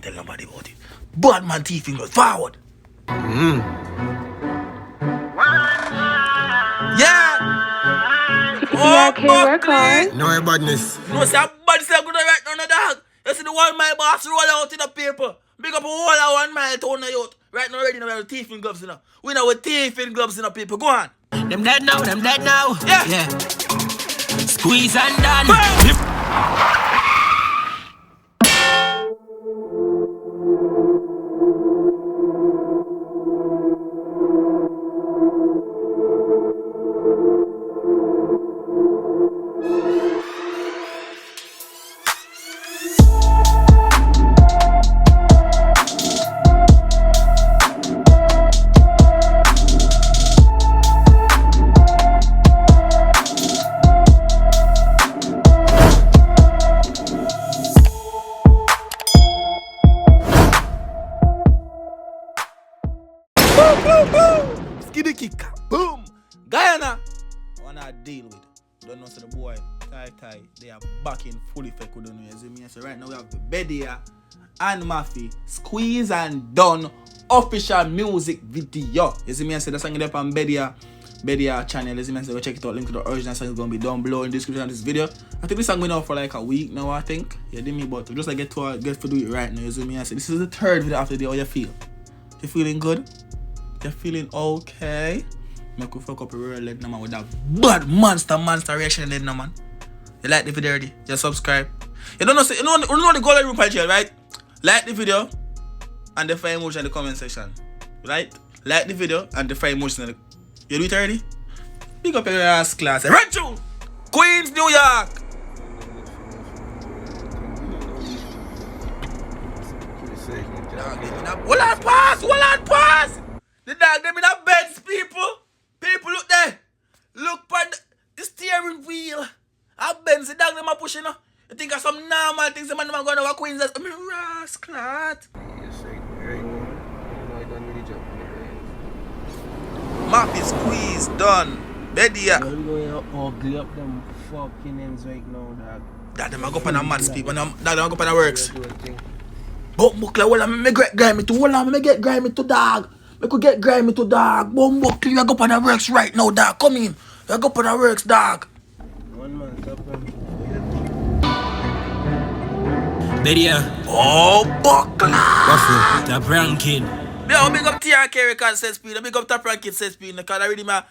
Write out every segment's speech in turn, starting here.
tell nobody about it. Bad man teeth fingers forward. Yeah. Record. No badness. No, say a bad say good right now, no dog. You see the 1 mile boss roll out in the paper. Big up a whole 1 mile town of youth. Right now ready now we have teeth in gloves now. We know with teeth in gloves in the people. Go on. Them dead now. Yeah. Squeeze and done. Skiddy kick. Boom. Guyana. Wanna deal with. Don't know so the boy. Ty. They are back in full effect. We don't know. You see me? So right now we have BedeYah and Mafi. Squeeze and Done official music video. You see me? I said the song is up on BedeYah channel. You see me? I said go check it out. Link to the original song is gonna be down below in the description of this video. I think this song been out for like a week now. I think. Yeah, did me, but just like get to do it right now. You see me? I said this is the third video after the day. How you feel? You feeling good? You feeling okay? Make we fuck up a real lead man with that bad monster reaction lead man. You like the video already? You subscribe. You know the golden room page here, right? Like the video and the fire emotion in the comment section. Right? Like the video and the fire emotion in the... You do it already? Big up your ass class. Right through! Queens, New York! Hold on, pause! The dog, them in a beds, people. People, look there. Look for the steering wheel. A Benz, the dog, them are pushing. You think of some normal things, the man are going over Queens. I mean, rascal. Mafi squeeze, done. BedeYah. You're going to ugly up them fucking ends right now, dog. That them are go on a mad speed. That them are go on a works. Buckler, well, I'm get grimy to. Well, I'm get grimy to, dog. We could get grimy to, dog. Buckler, you go on the works right now, dog. Come in. You go on the works, dog. 1 man, stop him. BedeYah. Oh, Buckler. Mafi. The brown kid. Yeah, big up Tyrekevlogs set speed. Big up Tyrekevlogs set speed. Because I really, I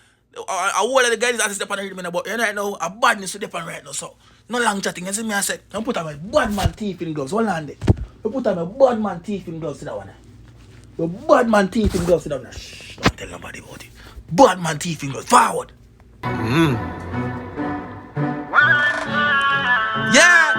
whole of the guys that step on the rhythm, but right now, a badness to depend right now. So, no long chatting. You see me, I said, don't put on my bad man teeth in gloves. Hold on there. You put on my bad man teeth in gloves to that one. The bad man teeth in gloves to that one. Shh, don't tell nobody about it. Bad man teeth in gloves. Forward. Yeah.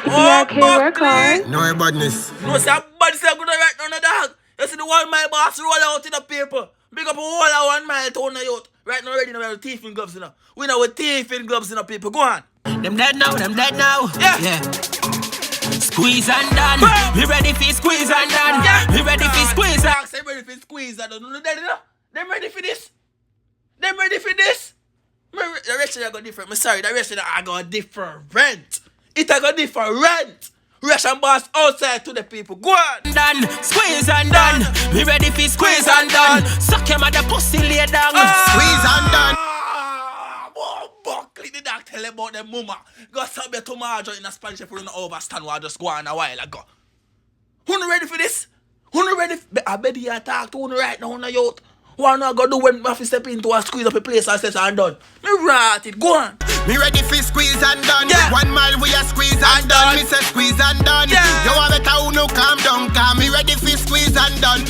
Record. No badness. No, say a bad say good right now, no dog. You see the 1 mile boss roll out in the paper. Big up a whole 1 mile town of youth. Right now ready now we have teeth in gloves now. We know with teeth in gloves in the people. Go on. Them dead now. Yeah. Squeeze and done. We ready for squeeze and done. Yeah. We ready for squeeze and Dogs, them ready for squeeze and done. No, them ready for this. Them ready for this. The rest of them go different. I'm sorry, the rest of them I got different. It I got different. Russian boss outside to the people. Go on. done. Squeeze and done. We ready for squeeze and done. Suck your mother pussy lay down. Squeeze and done. Buckley, the dog tell about them mama. Go sub your tomato in a Spanish if you don't overstand what I just go on a while ago. Who not ready for this? Who not ready? I bet you talk to who right now, youth. What not go do when Mafi step into a squeeze up a place and says and done? Me rat it, go on. Me ready for squeeze and done. Yeah. 1 mile we are squeeze and done. Me say squeeze and done. Yeah. You want better who no calm down. Cause me ready for squeeze and done.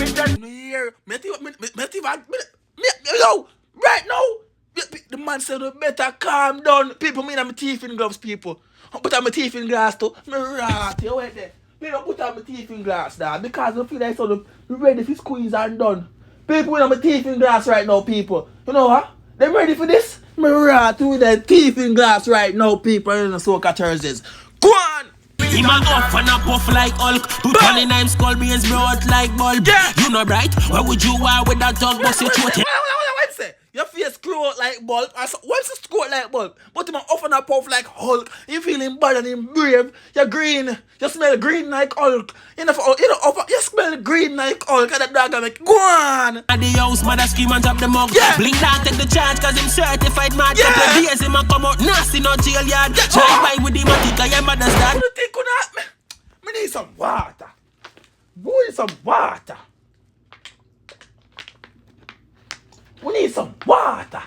Yo, right now, the man said better calm down. People mean I'm teeth in gloves, people. I put on my teeth in glass too. Me rat you wait there. Me don't put on my teeth in glass now because I feel like so ready for squeeze and done. People with my teeth in glass right now, people. You know what? They ready for this? Me rat with their teeth in glass right now, people. In the Soca Thursdays. Go on! Him a up and a puff like Hulk. Put on the name skull beans broad like bulb. Yeah. You know right? Why would you war with that dog? What's your throat? Wait, say? Your face screw out like bulk. Once you screw out like bulk, but him off and a puff like Hulk. You feeling bad and him brave. You're green. You smell green like Hulk. You smell green like Hulk. And the dog like, go on. At the house, mother scream and drop the mug. Yeah. Blink down, take the charge, cause him certified mad. Yeah. Couple days, him a come out nasty, no jail yard. Try by with him, I think I am mother's dad. What do you think on that? Me need some water. We need some water. We need some water.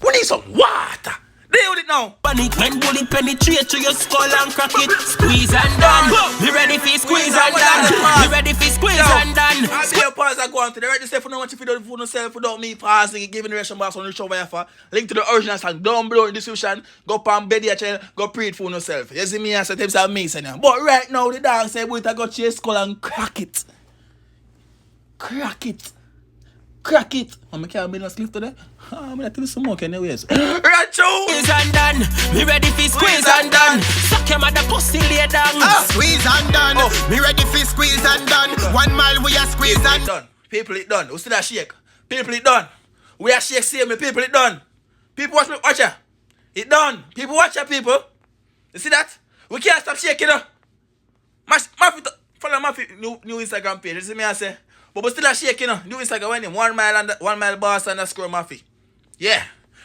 We need some water. Deal with it now. Panic when bullet penetrate to your skull and crack it. Squeeze and done. Be ready for squeeze and done. Be ready for squeeze and done. I see your pause. I go on to the right. Say for no much if you don't food yourself without me pausing, giving the rest of box on the show via for. Link to the original song down below in the description. Go on BedeYah channel. Go pre it for yourself. You see me and say tips are me saying. But right now the dog say boy I go chase skull and crack it. Crack it. Crack it. I'm can't be no sleep today. I'm gonna tell you some more anyways. Racho! Squeeze and done. Be ready for squeeze and done. Suck your mother pussy lay down. Squeeze and done. Me ready for squeeze and done. 1 mile we are squeeze and done. People it done. We still a shake. People it done. We are shake see me. People it done. People watch me watch ya. It done. People watch ya people. You see that? We can't stop shaking now. Mafi follow Mafi new Instagram page. You see me I say. But we still a shaking now. New Instagram when him 1 mile and 1 mile boss and a score Mafi. Yeah.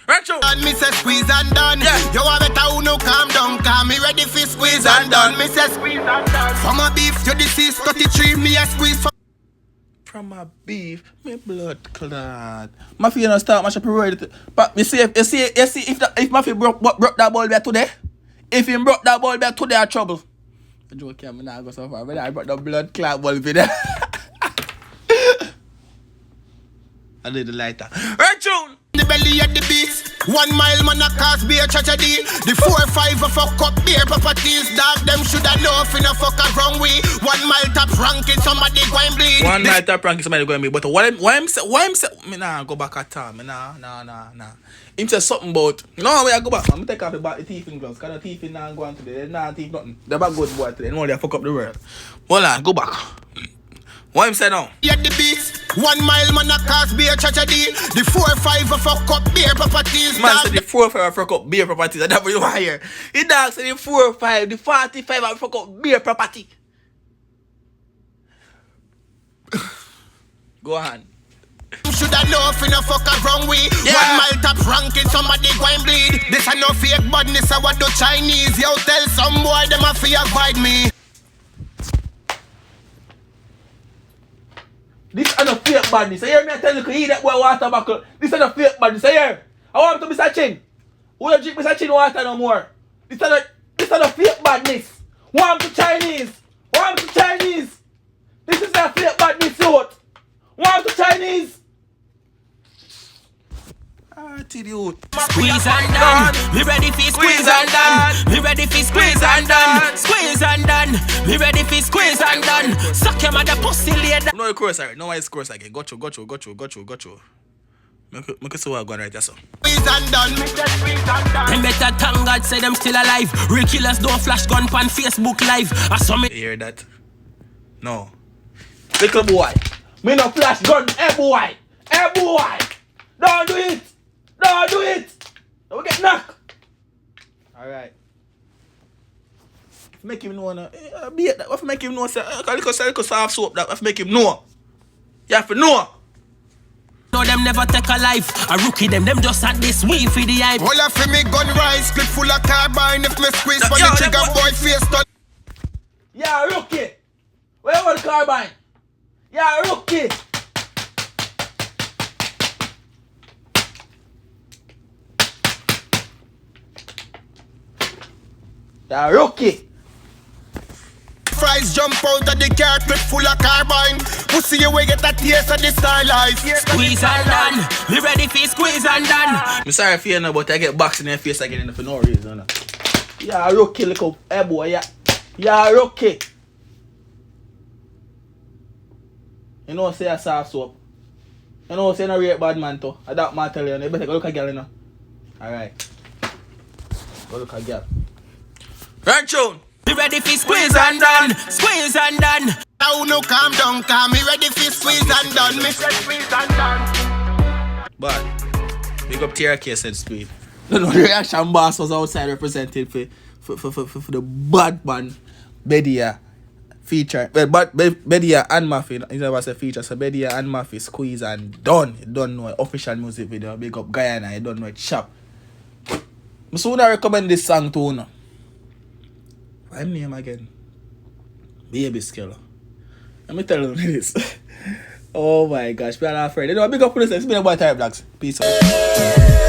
Right through. me say squeeze and done. Yeah. You are better who no calm down. Cause me ready for squeeze and done. Me say squeeze and done. From a beef you deceased 33 me a squeeze From my beef, me blood clot. Mafi you know start much priority. But you see if Mafi broke that ball back today, if he broke that ball back today, I trouble. The joke here, me nah go so far. But I brought the blood clot ball video. I need the lighter. Right tune. the belly at the beast. 1 mile man a cause beer tragedy. The 4-5 a fuck up beer properties. Dog them shoulda know if no fuck around we. 1 mile top ranking somebody go and bleed. 1 mile top ranking somebody go and bleed. But why him say me nah go back at all. Me nah. Him say something about no way I go back. I'm take off the teeth in gloves. Cause the teeth in nah go on today. They nah teeth nothing. They back good boy today. No they fuck up the world. Hold on, go back. What him say now? At the beast. 1 mile man a cause beer tragedy. The 4-5 a fuck up beer properties. Man said the 4-5 a fuck up beer properties. And that's what you want here. The dog said the 4-5, the 45 a fuck up beer property. Go on. Shoulda know if no fuck around we. Yeah. 1 mile top ranking somebody go and bleed. This a no fake badness a what do Chinese. Yo tell some boy them a fear avoid me. This is not fake badness. I hear me tell you to eat that boy water buckle. This is not fake badness. I hear. I want to Mr. Chin. Who don't drink Mr. Chin water no more? This is not fake badness. Want to Chinese. Want to Chinese. This is not fake badness youth. Want to Chinese. Idiot. Squeeze and done. Me ready for squeeze and done. Me ready for squeeze and done. Squeeze and done. Me ready for squeeze and done. Suck your mother pussy lay down. No, of course, sorry. No, it's course again. Got you. Make it so well going right there, so. Squeeze and done. Them better thank God say them still alive. Real killers don't flash gun pan Facebook live. I saw me. You hear that? No. Little boy. Me no flash gun. Hey boy. Don't do it. Don't get knocked. Alright. Make him know be that. What make him know say cause soft soap that what make him know. You have to know. No, them never take a life. A rookie, them just at this weed for the hype. All of me gun rise, clip full of carbine. If me squeeze for the trigger boy face done. Yeah, rookie. Where was the carbine? Yeah, rookie. Yeah, rookie. Fries jump out of the car, clip full of carbine. Pussy you will get a taste of the star life. Squeeze and done. Me ready for squeeze and done. I'm sorry for you know, but I get boxed in their face again for no reason. No. Yeah, rookie, look up. Hey boy, yeah, rookie. You know, say a soft soap. You know, say no real bad man too. I don't man tell you. You better go look at girl, you know. Alright. Go look at girl. Right, tune. Me ready for squeeze and done. Squeeze and done. Now no calm down, cause me ready for squeeze and done. Me say squeeze and done. But big up TRK said speed. No, the reaction boss was outside representing for the bad man BedeYah feature. Well, but BedeYah and Mafi, you never say feature, so BedeYah and Mafi squeeze and done. You don't know official music video. Big up Guyana, you don't know it sharp. I soon recommend this song to you. What's his name again? Baby Skiller. Let me tell you this. Oh my gosh, we are not afraid. You know, big up for this. It's been about Tyrekevlogs. Peace out.